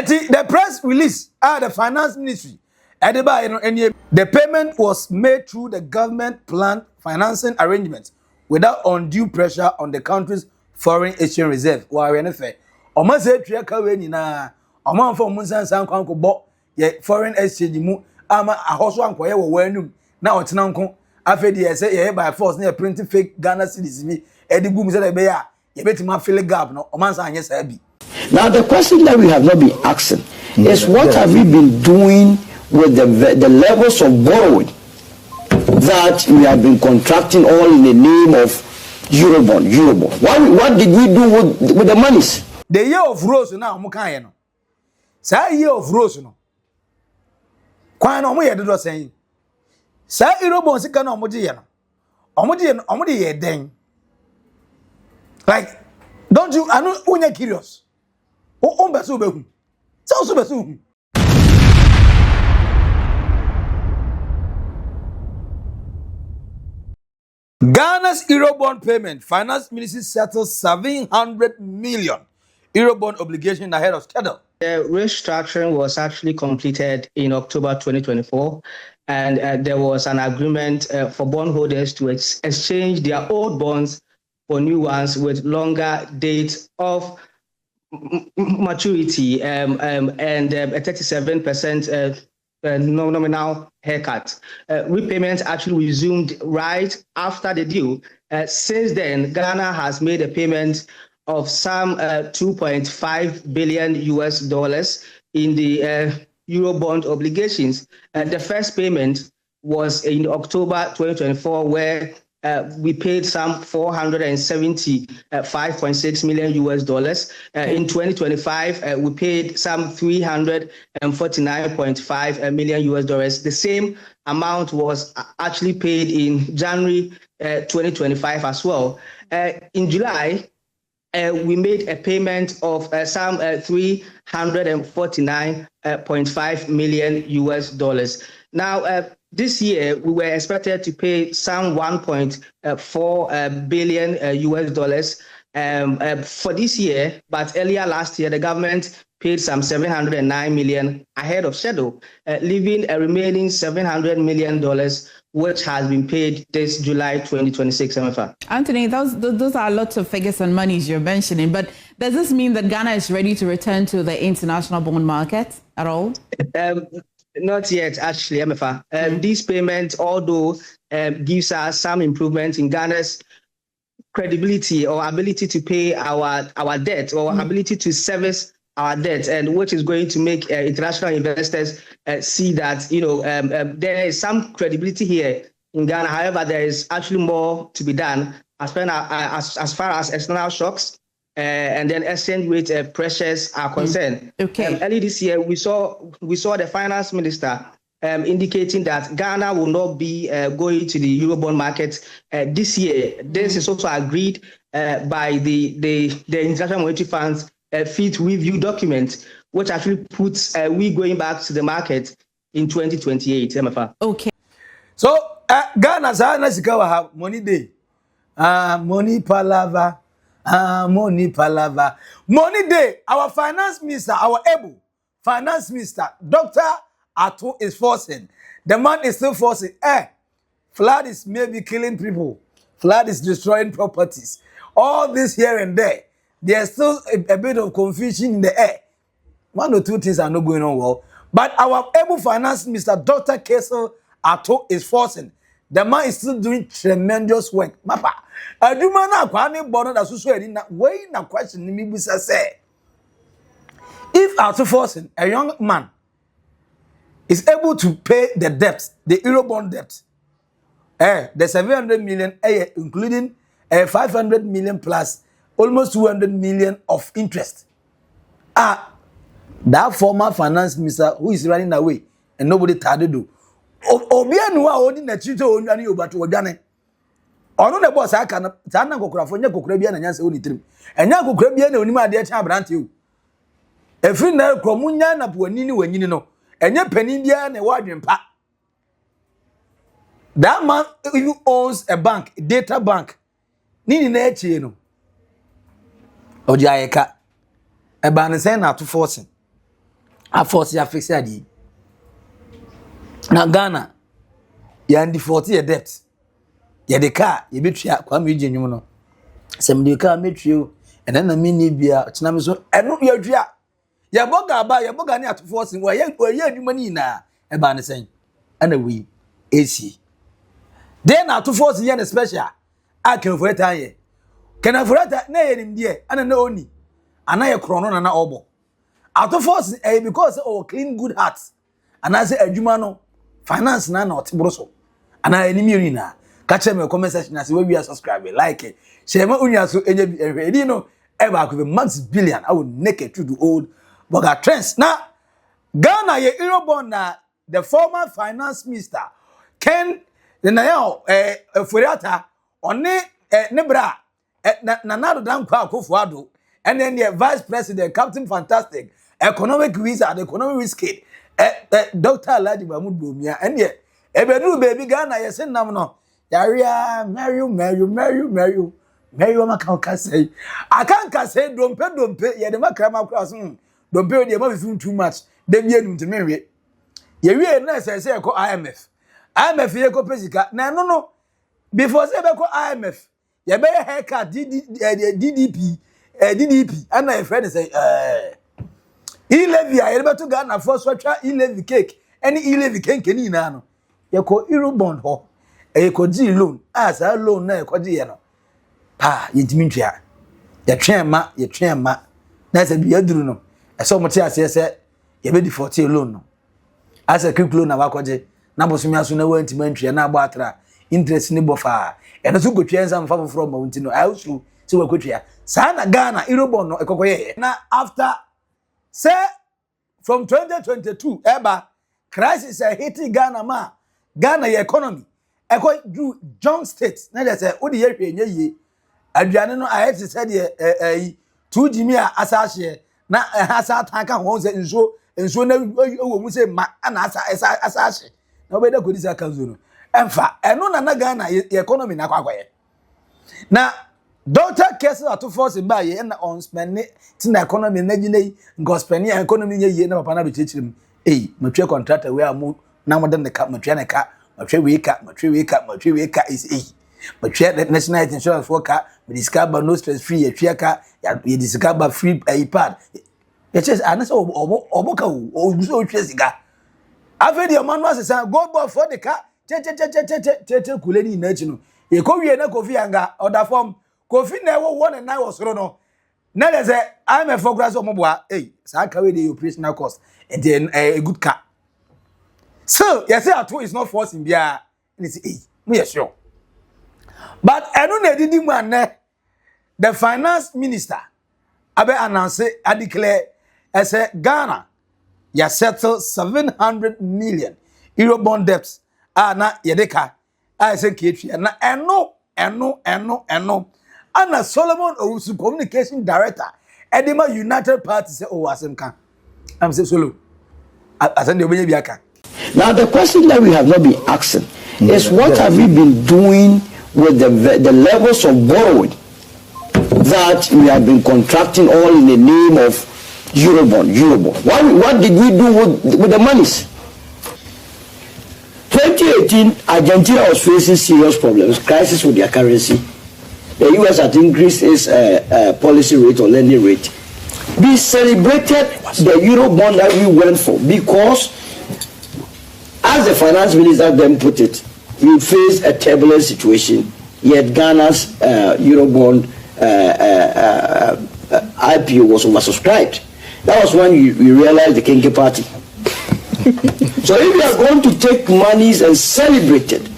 The press release the finance ministry the payment was made through the government planned financing arrangements without undue pressure on the country's foreign exchange reserve. Omo say tria ka we nyina omo fo mun sansan kwan ko bo ye foreign exchange mu ama ahoso ankoye wo wanum na otena nko afedi ye say ye by force na print fake Ghana cedis bi edigu mu say be ya ye betima fill gap no omo san anye sa bi. Now the question that we have not been asking is what have we been doing with the levels of borrowing that we have been contracting all in the name of Eurobond. What did we do with the monies? The year of rose now mukan no. Say year of rose no. Kwan no mo ye dodo sen. Say Eurobond sika no mo je ye no. Omo de ye den. Like don't you I know unya curious. O beso behu. Say also beso. Ghana's Eurobond payment. Finance Ministry settles 700 million Eurobond obligation ahead of schedule. The restructuring was actually completed in October 2024, and there was an agreement for bondholders to exchange their old bonds for new ones with longer dates of maturity and a 37% nominal haircut. Repayments actually resumed right after the deal. Since then, Ghana has made a payment of some $2.5 billion in the Eurobond obligations. The first payment was in October 2024, where we paid some $475.6 million. In 2025, we paid some $349.5 million. The same amount was actually paid in January 2025 as well. In July, we made a payment of some $349.5 million. Now, this year, we were expected to pay some $1.4 billion for this year, but earlier last year, the government paid some $709 million ahead of schedule, leaving a remaining $700 million, which has been paid this July 2026 MFR. Anthony, those are lots of figures and monies you're mentioning, but does this mean that Ghana is ready to return to the international bond market at all? Not yet, actually, MFR. These payments, although gives us some improvement in Ghana's credibility or ability to pay our debt or ability to service our debt, and which is going to make international investors see that there is some credibility here in Ghana. However, there is actually more to be done as far as external shocks and then exchange rate pressures are concerned. Okay. Early this year, we saw the finance minister indicating that Ghana will not be going to the Eurobond market this year. This is also agreed by the International Monetary Fund's fifth review document, which actually puts we going back to the market in 2028. MFR. Okay. So Ghana's have money day. Money palava. Money palava. Money day. Our finance minister, our able finance minister, Dr. Ato is forcing. The man is still forcing. Flood is maybe killing people. Flood is destroying properties. All this here and there. There's still a bit of confusion in the air. One or two things are not going on well. But our able finance minister, Dr. Kesel Ato, is forcing. The man is still doing tremendous work. Mapa. Adumana kwani bono da susu edi na way na question ni busa say. If Ato forcing a young man is able to pay the debt, the Eurobond debt, the 700 million, including 500 million plus almost 200 million of interest. That former finance minister who is running away and nobody tried to do. Obianuwa odi na chito onwani obatu odwane. Ono na boss aka na na kokora fo nya kokora bia na nyanse oni tirim. Enya kokora bia na onima ade cha abrante o. Efiri na kromunya na puani ni wanyini no. Enya panin bia na wadwempa. That man even owns a bank, a data bank. Nini na echi no. Oji ayeka. Eba ne say na to forcing. a force ya fix adi na Ghana ya default ye debt ye de car ye betua kwa meje nwum no sem de car metrio ena na mini bia tena me so eno ye dua ye boga ba ye boga ne ato force wo ye adwuma ni na e ba ne sen ana wi AC de na ato force ye ne special aka foreta ye kana foreta na ye nim de ana na oni ana ye krono na na obo ato force because clean good heart ana say adwuma no finance na otibro so ana enimi ri na ka che me comment section na say we subscribe like share ma unya so enye bi ehwedi no e ba ko be Max Billian I will naked to the old boga trends na Ghana ye Eurobond na the former finance minister Ken na yo Furiata one ne bra na nado dan kwa Akufo-Addo and then the vice president Captain Fantastic economic wizard economic wizard Dr. Alhaji Mahmoud Bawumia and ye ebedu baby Ghana ye say nam no yaria Mary maka say akanka say dompe ye de makrama cross dompe de ma fi too much de bi enu ntemenwe ye wie na say ko IMF ye ko pesika na no before say be ko IMF ye be haircut DDP and my friend say e-levy a yebe to Ghana for swatcha e-levy cake any e-levy cake ni na no ye ko Eurobond ho e ko gi loan as a loan na e ko gi ye no ye ntimi ntwa ye twen ma na se bi aduru no e so mote ase se ye be default loan no as a quick loan na wa ko gi na bosumi aso na wa ntimi ntwa na agba atra interest ni bofa e no so go twa nsam fa from mount no I also so wa ko twa sana Ghana Eurobond no ekokoye na after say from 2022 eba crisis hitting Ghana economy do John State na dey say odi ye hwenye yi aduane no ayet said 2 jimi asahye na asa atanka ho say nso na wo mu say ma na asahye na obeda kodi say kanzo no emfa eno na Ghana economy na kwakwaye na Dr. Kessel at force by ye na on spend tin economy na gine ngo spend economy ye na papa na be chichirim matwe contractor we amu na mo den ka matwe na ka matwe we ka is matwe national insurance for ka me discover no stress free ye ka ye discover free iPad ye chese anase oboka o so twe siga afedi o manu asesa go board for the car che kuleni na chi no ye ko wie na kofi anga order form Kofi na wo 1 and 9 was no. Na dey say I'm a for grass omoboa. Sa ka we dey operational cost and then a good car. So, you say at is not forcing bia. And say me sure. But enu na didi man the finance minister abe announce I declare as a Ghana ya settle 700 million Eurobond debts. Na yedeka. I say ketri na eno Anna Solomon Owusu communication director Edema United Party say asem kan am say solo asan de obenye biaka. Now the question that we have not been asking is what have we been doing with the levels of borrowing that we have been contracting all in the name of Eurobond. What did we do with the monies? 2018 Argentina was facing serious problems, crisis with their currency. The US had increased its policy rate or lending rate. We celebrated the Eurobond that we went for because, as the finance minister then put it, we faced a turbulent situation. Yet Ghana's Eurobond IPO was oversubscribed. That was when we realized the Kenke party. So if we are going to take monies and celebrate it,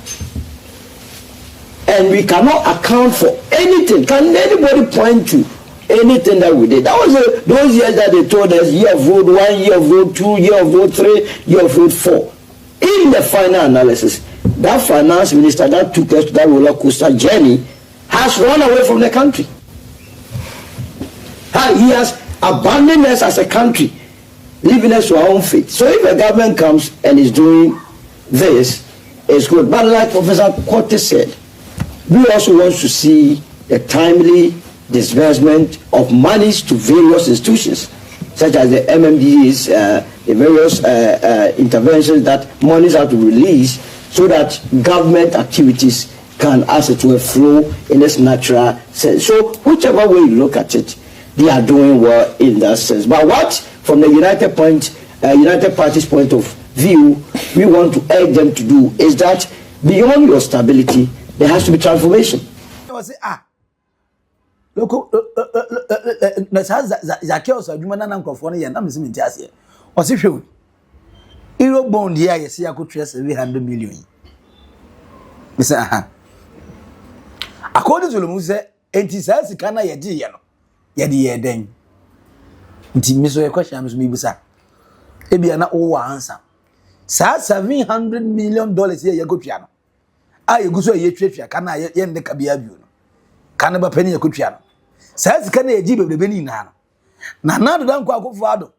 and we cannot account for anything. Can anybody point to anything that we did? That was those years that they told us year of vote 1, year of vote 2, year of vote 3, year of vote 4. In the final analysis, that finance minister that took us to that roller coaster journey has run away from the country. He has abandoned us as a country, leaving us to our own fate. So if a government comes and is doing this, it's good. But like Professor Korte said, we also want to see the timely disbursement of monies to various institutions, such as the MMDs, the various interventions that monies are to release so that government activities can, as it were, flow in its natural sense. So whichever way you look at it, they are doing well in that sense. But what, from the United Party's point of view, we want to urge them to do is that beyond your stability, there has to be transformation. Look, let's have Zakios or Jumana Nankophone and I'm assuming Tiasia. What's if you Eurobond here, you see, I could trace 300 million. Mr. According to the Muse, and he says, can I yet, yet, then. Inti miso ye question miso mi busa. Ebi ana o answer. Sa $700 million here ye go twia no. A ye guso ye twetwa kana ye nde kabia bio no. Kana ba pani ye ko twia no. Sa sika na ye ji bebrebe ni na no. Na nado dan kwa akofo ado.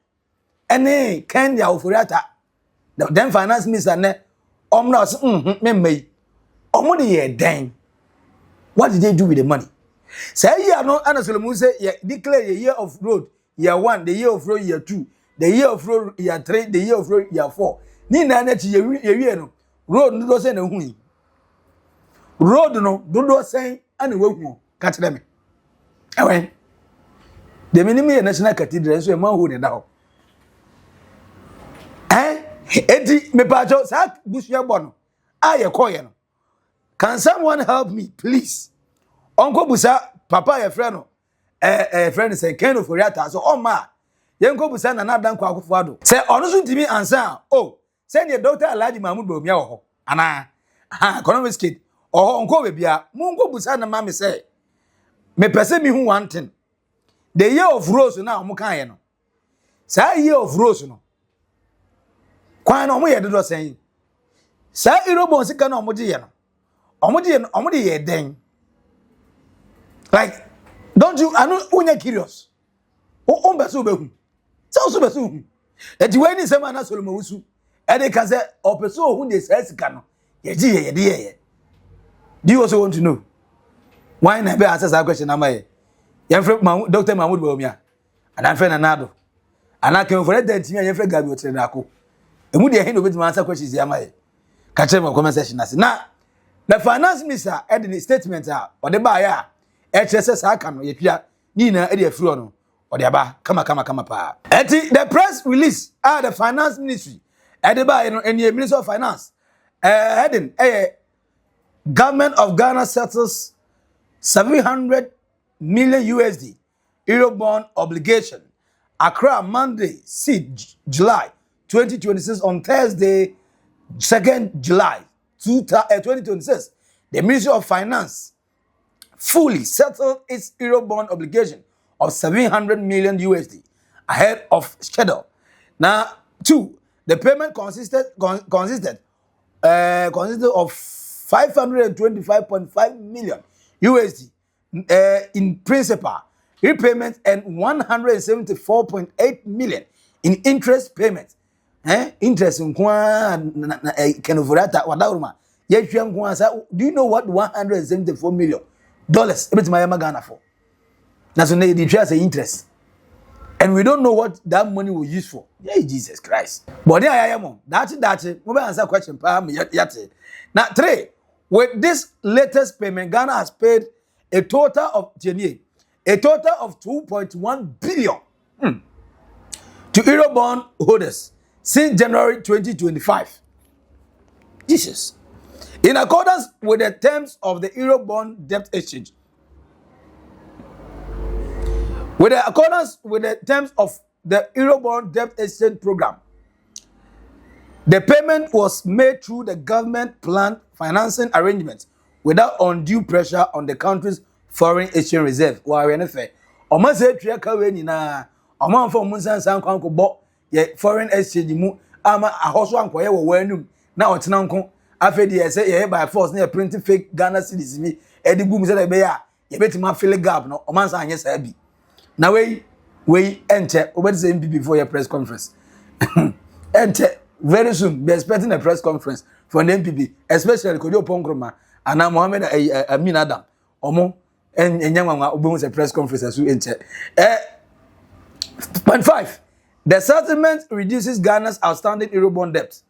Ene Kenya oforiata. Then finance minister ne omna os memmai. Omo de ye den. What did they do with the money? Say year no ana Solomon say ye declare a year of road. Year 1, the year of road, year 2, the year of road, year 3, the year of road, year 4. Ni na na chi year no. Road no do say na hu yi. Road no do say ana we hu. Ka kire me. Ewen. The minimum national cathedral so e ma hu ne da ho. Edi me pa jo sa busuya bo no. A ye koye no. Can someone help me please? Onko busa papa ye friend no. Friend say Ken of Oriata so ma yenko busa na dan kwa akofo ado say ono so ntimi ansa say ne Dr. Alhaji Mahmud Bawumia wo ho ana economics kid onko be bia munko busa na ma me say me pese mi hu one thing the year of rose na omo kan ye no say year of rose no kwan na omo ye dodo say Eurobond sika na omo je ye no omo de ye den like don't you? I know unya curious. O beso behu. So beso. Eti we ni sema na Solomon wusu. E dey can say o peso hu dey say sika no. Ye. Do you also want to know why na be answer that question am I? Yemfre Dr. Mahmud Bawumia. And I'm friend Anado. And I can for that ntimi yemfre Gabi Otrenako. Emu dey hin obetuma answer questions am I? Ka check my comment section as. Na the finance minister had the statement or the buyer HSS akano ye twia ni na e de afuro no o de aba kama pa eti the press release the finance ministry e de ba no eni minister of finance heading government of Ghana settles 700 million USD Eurobond obligation Accra Monday 6 July 2026 on Thursday 2nd July 2026 the Ministry of Finance fully settled its Eurobond obligation of 700 million USD ahead of schedule. Now, 2, the payment consisted of 525.5 million USD in principal repayment and 174.8 million in interest payments. Interest in Kenovurata Wadauruma. Do you know what 174 million? Dollars, every time Ghana for. That's when they try say interest. And we don't know what that money will use for. Yeah, Jesus Christ. But there I am. That's it. We answer question. Now, 3, with this latest payment, Ghana has paid a total of 2.1 billion to Eurobond holders since January 2025. Jesus. In accordance with the terms of the Eurobond debt exchange. With the accordance with the terms of the Eurobond debt exchange program, the payment was made through the government planned financing arrangements without undue pressure on the country's foreign exchange reserve. Foreign exchange mu ama ahoso ankoye wo wanum na otena nko afedi say ye by force na printing fake Ghana cedis mi edigu say be ya ye betima fill gap no omansa anye sa bi na we enter obedi say MPP before your press conference enter very soon be expecting a press conference from the MPP especially Kojo Ponkroma and Mohammed Amin Adam omo enyanwa obehu say press conference asu enter 5 The settlement reduces Ghana's outstanding Eurobond debt,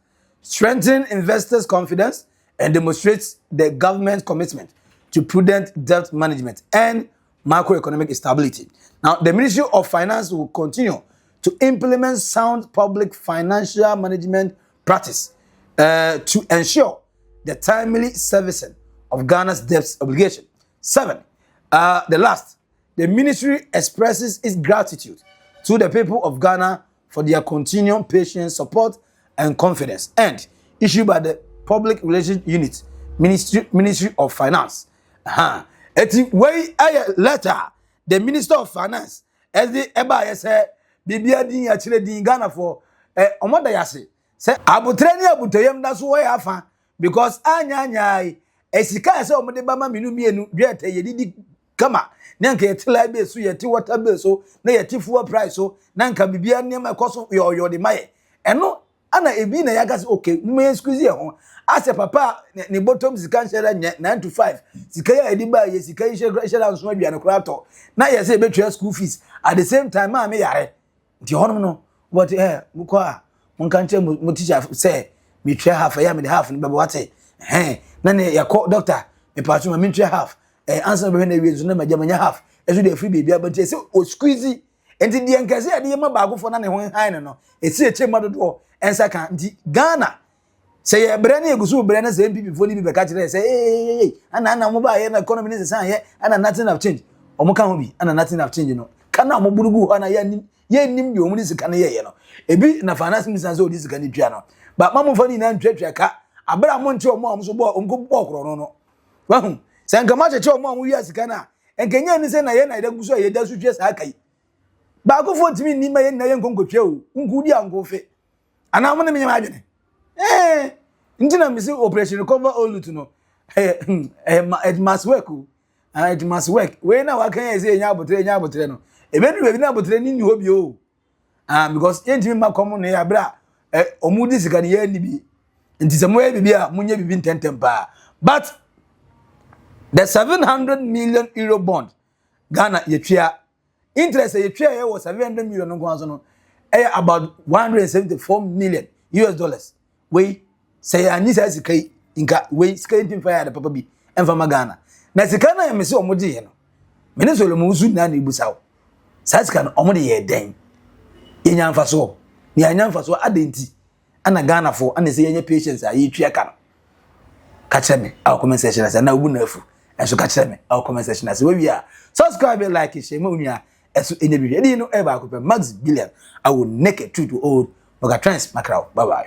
strengthens investors' confidence, and demonstrates the government's commitment to prudent debt management and macroeconomic stability. Now, the Ministry of Finance will continue to implement sound public financial management practice to ensure the timely servicing of Ghana's debt obligation. 7. The ministry expresses its gratitude to the people of Ghana for their continued patience, support, and confidence. And issued by the Public Relations Unit, Ministry of Finance. Eti way letter the Minister of Finance as the eba say bibia din ya kire din Ghana for omoda yase say abutre ni abuteyem da so way afa because anya esika say omode bama mienu dwete yedidi kama na nka yetila be so yeti water be so na yeti fuel price so na nka bibia niam ekoso yo de maye eno ana ebi na yaga say okay me squeeze e ho ase papa ni bottom sika share 9 to 5 sika ya edi ba ye sika yi share anso aduane kura to na ye say betwe school fees at the same time ma me yare nti hono no but mko a monka nche mo teacher say me twa half ya me the half ni baba wate na ne yakọ doctor me patcho ma me twa half answer be na wi zo na majamanya half eso dey free baby but say o squeeze enti die nkase ade ma baago fo na ne ho han no esi eche madodo ensa kan nti Ghana say ye bre na egusu bre na say MPP fo ni bi be ka kire say ana mo ba ye na economy ni say ye ana nothing have changed omo kan ho bi ana nothing have changed no kana mo burugu ana ye nim bi omu ni sika na ye no ebi na finance minister say odi sika ni tua no ba mamu fo ni na ntwetwe ka abra mo nche omo so bo onko bo kro no wa hu say nka ma cheche omo wi sika na enkenye ni say na ye na ida gusu ye da su twe sa kai ba ko fo timi ni ma ye na ye nkonkotwe o nku di anko fe ana mo ne me ma adwene Intina mi say operation cover all to no. It must work. It must work. We na wa kan say nya abotre no. E be do na abotre ni hobi o. Because entimi ma komo no ya bra omudi sika ne ya ni bi. Nti se mo ya bibi a munye bibi ntentem pa. But the 700 million euro bond Ghana yetwa interest yetwa ye was 700 million no kwanso no. About 174 million US dollars. We say ani say sikai inka we sikai ntim fa ya da papa bi enfa magana na sika na me se omode ye no me ne solo mu su na na ibusawo sa sika no omode ye den yenya mfa so ni anya mfa so adenti ana Ghana fo ana se yenya patience a ye twa ka no ka kire me a comment section na obu na afu enso ka kire me a comment section na we a subscribe like share ma onua eso enye bi e di no e ba ko pe Max Billian I will naked true to old Oga Trans Macro bye bye.